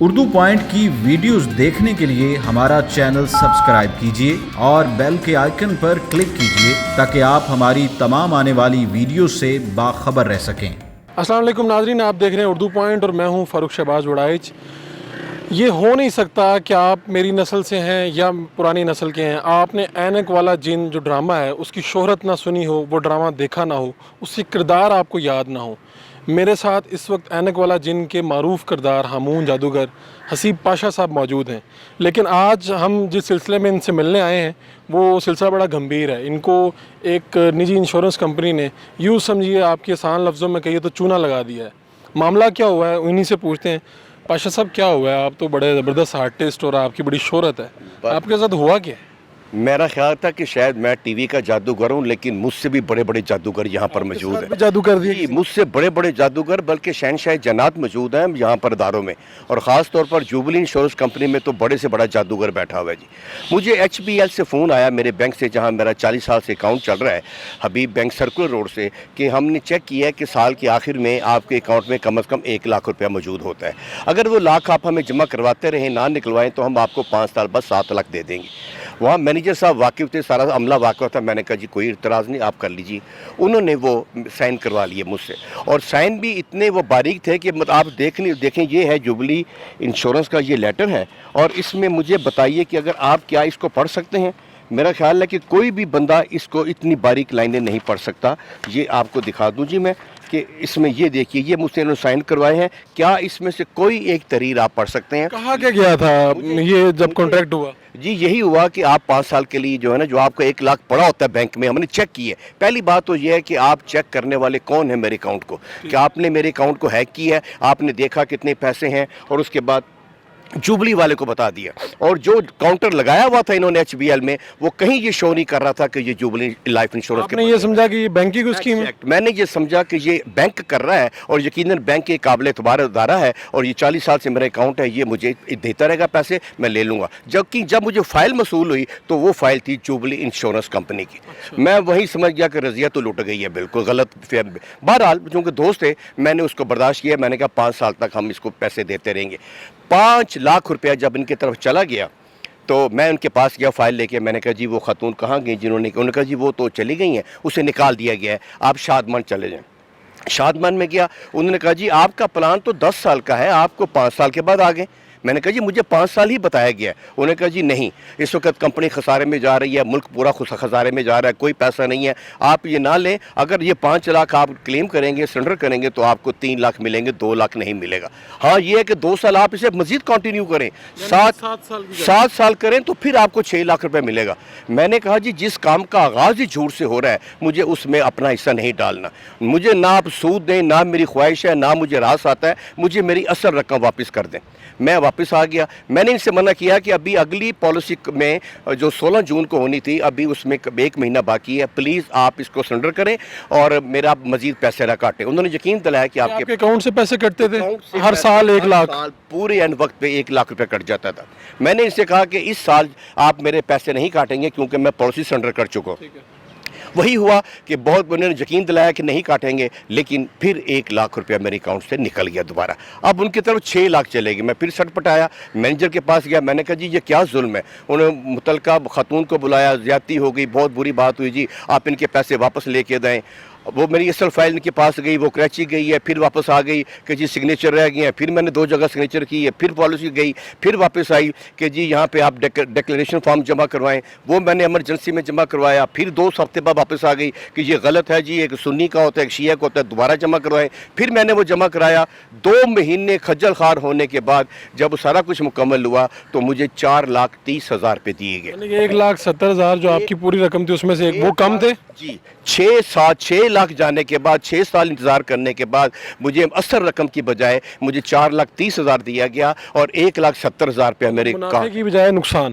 Urdu point کی videos دیکھنے کے لیے ہمارا چینل سبسکرائب کیجیے اور بیل کے آئیکن پر کلک کیجیے تاکہ آپ ہماری تمام آنے والی ویڈیوز سے باخبر رہ سکیں۔ السلام علیکم ناظرین، آپ دیکھ رہے ہیں اردو پوائنٹ اور میں ہوں فاروق شہباز وڑائچ۔ یہ ہو نہیں سکتا کہ آپ میری نسل سے ہیں یا پرانی نسل کے ہیں، آپ نے اینک والا جن جو ڈرامہ ہے اس کی شہرت نہ سنی ہو، وہ ڈرامہ دیکھا نہ ہو، اس سے کردار آپ کو یاد نہ ہو۔ میرے ساتھ اس وقت اینک والا جن کے معروف کردار ہامون جادوگر حسیب پاشا صاحب موجود ہیں، لیکن آج ہم جس سلسلے میں ان سے ملنے آئے ہیں وہ سلسلہ بڑا گمبھیر ہے۔ ان کو ایک نجی انشورنس کمپنی نے یوں سمجھیے، آپ کے آسان لفظوں میں کہیے تو چونا لگا دیا ہے۔ معاملہ کیا ہوا ہے انہی سے پوچھتے ہیں۔ پاشا صاحب کیا ہوا ہے؟ آپ تو بڑے زبردست آرٹسٹ اور آپ کی بڑی شہرت ہے، آپ کے ساتھ ہوا کیا؟ میرا خیال تھا کہ شاید میں ٹی وی کا جادوگر ہوں، لیکن مجھ سے بھی بڑے بڑے جادوگر یہاں پر موجود ہیں۔ جادو کر دیا جی، مجھ سے بڑے بڑے جادوگر بلکہ شہنشاہ جنات موجود ہیں یہاں پر اداروں میں، اور خاص طور پر جوبلی انشورنس کمپنی میں تو بڑے سے بڑا جادوگر بیٹھا ہوا ہے۔ جی مجھے ایچ بی ایل سے فون آیا، میرے بینک سے جہاں میرا 40 سال سے اکاؤنٹ چل رہا ہے، حبیب بینک سرکولر روڈ سے، کہ ہم نے چیک کیا ہے کہ سال کے آخر میں آپ کے اکاؤنٹ میں کم از کم 1 لاکھ روپیہ موجود ہوتا ہے۔ اگر وہ لاکھ آپ ہمیں جمع کرواتے رہیں، نہ نکلوائیں، تو ہم آپ کو 5 سال بعد 7 لاکھ دے دیں گے۔ وہاں مینیجر صاحب واقف تھے، سارا عملہ واقف تھا۔ میں نے کہا جی کوئی اعتراض نہیں، آپ کر لیجیے۔ انہوں نے وہ سائن کروا لیے مجھ سے، اور سائن بھی اتنے وہ باریک تھے کہ آپ دیکھیں یہ ہے جوبلی انشورنس کا یہ لیٹر ہے، اور اس میں مجھے بتائیے کہ اگر آپ کیا اس کو پڑھ سکتے ہیں؟ میرا خیال ہے کہ کوئی بھی بندہ اس کو اتنی باریک لائنیں نہیں پڑھ سکتا۔ یہ آپ کو دکھا دوں جی میں، کہ اس میں یہ دیکھیے، یہ مجھ سے انہوں نے سائن کروائے ہیں۔ کیا اس میں سے کوئی ایک تحریر آپ پڑھ سکتے ہیں؟ کہا کیا گیا تھا یہ جب کانٹریکٹ ہوا؟ جی یہی ہوا کہ آپ 5 سال کے لیے جو ہے نا، جو آپ کا 1 لاکھ پڑا ہوتا ہے بینک میں، ہم نے چیک کی ہے۔ پہلی بات تو یہ ہے کہ آپ چیک کرنے والے کون ہیں میرے اکاؤنٹ کو، کہ آپ نے میرے اکاؤنٹ کو ہیک کی ہے، آپ نے دیکھا کتنے پیسے ہیں، اور اس کے بعد جوبلی والے کو بتا دیا۔ اور جو کاؤنٹر لگایا ہوا تھا انہوں نے ایچ بی ایل میں، وہ کہیں یہ شو نہیں کر رہا تھا کہ یہ جوبلی لائف انشورنس آپ نے یہ سمجھا کہ یہ بینک کی کوئی اسکیم ہے؟ میں نے یہ سمجھا کہ یہ بینک کر رہا ہے، اور یقیناً بینک ایک قابل اعتبار ادارہ ہے، اور یہ 40 سال سے میرا اکاؤنٹ ہے، یہ مجھے دیتا رہے گا پیسے، میں لے لوں گا۔ جب مجھے فائل موصول ہوئی تو وہ فائل تھی جوبلی انشورنس کمپنی کی۔ میں وہی سمجھ گیا کہ رضیہ تو لوٹ گئی ہے، بالکل غلط فہم۔ بہرحال چونکہ دوست تھے، میں نے اس کو برداشت کیا۔ میں نے کہا 5 سال تک ہم اس کو پیسے دیتے رہیں گے۔ 5 لاکھ روپیہ جب ان کی طرف چلا گیا تو میں ان کے پاس گیا فائل لے کے۔ میں نے کہا جی وہ خاتون کہاں گئی انہوں نے کہا جی وہ تو چلی گئی ہیں، اسے نکال دیا گیا ہے، آپ شادمان چلے جائیں۔ شادمان میں گیا، انہوں نے کہا جی آپ کا پلان تو 10 سال کا ہے، آپ کو 5 سال کے بعد آ گئے۔ میں نے کہا جی مجھے 5 سال ہی بتایا گیا ہے۔ انہوں نے کہا جی نہیں، اس وقت کمپنی خسارے میں جا رہی ہے، ملک پورا خسارے میں جا رہا ہے، کوئی پیسہ نہیں ہے، آپ یہ نہ لیں۔ اگر یہ 5 لاکھ آپ کلیم کریں گے، سرنڈر کریں گے، تو آپ کو 3 لاکھ ملیں گے، 2 لاکھ نہیں ملے گا۔ ہاں یہ ہے کہ 2 سال آپ اسے مزید کنٹینیو کریں، 7 سال کریں، تو پھر آپ کو 6 لاکھ روپے ملے گا۔ میں نے کہا جی جس کام کا آغاز ہی جھوٹ سے ہو رہا ہے، مجھے اس میں اپنا حصہ نہیں ڈالنا۔ مجھے نہ آپ سود دیں، نہ میری خواہش ہے، نہ مجھے راس آتا ہے، مجھے میری اصل رقم واپس کر دیں۔ میں واپس آ گیا۔ میں نے ان سے منع کیا کہ ابھی اگلی پالیسی میں جو 16 جون کو ہونی تھی، ابھی اس میں 1 مہینہ باقی ہے، پلیز آپ اس کو سرنڈر کریں اور میرا مزید پیسے نہ کاٹیں۔ انہوں نے یقین دلایا کہ آپ کے اکاؤنٹ سے پیسے کٹتے تھے ہر سال 1 لاکھ؟ پورے اینڈ وقت پہ 1 لاکھ روپے کٹ جاتا تھا۔ میں نے ان سے کہا کہ اس سال آپ میرے پیسے نہیں کاٹیں گے کیونکہ میں پالیسی سرنڈر کر چکا ہوں۔ وہی ہوا کہ بہت انہوں نے یقین دلایا کہ نہیں کاٹیں گے، لیکن پھر 1 لاکھ روپیہ میرے اکاؤنٹ سے نکل گیا دوبارہ۔ اب ان کی طرف 6 لاکھ چلے گی۔ میں پھر سٹ پٹایا، مینیجر کے پاس گیا، میں نے کہا جی یہ کیا ظلم ہے؟ انہوں نے متعلقہ خاتون کو بلایا، زیادتی ہو گئی، بہت بری بات ہوئی، جی آپ ان کے پیسے واپس لے کے دیں۔ وہ میری اصل فائل ان کے پاس گئی، وہ کراچی گئی ہے، پھر واپس آ گئی کہ جی سگنیچر رہ گئے ہیں۔ پھر میں نے 2 جگہ سگنیچر کی ہے، پھر پالیسی گئی، پھر واپس آئی کہ جی یہاں پہ آپ ڈیکلیریشن فارم جمع کروائیں۔ وہ میں نے ایمرجنسی میں جمع کروایا۔ پھر 2 ہفتے بعد واپس آ گئی کہ یہ غلط ہے جی، ایک سنی کا ہوتا ہے، ایک شیعہ کا ہوتا ہے، دوبارہ جمع کروائیں۔ پھر میں نے وہ جمع کرایا۔ 2 مہینے خجل خوار ہونے کے بعد جب سارا کچھ مکمل ہوا تو مجھے 4,30,000 روپے دیے گئے۔ 1,70,000 جو آپ کی پوری رقم تھی اس میں سے وہ کم تھے؟ جی 6 لاکھ جانے کے بعد، 6 سال انتظار کرنے کے بعد مجھے اصل رقم کی بجائے مجھے 4,30,000 دیا گیا، اور 1,70,000 روپیہ میرے منافع کی بجائے نقصان۔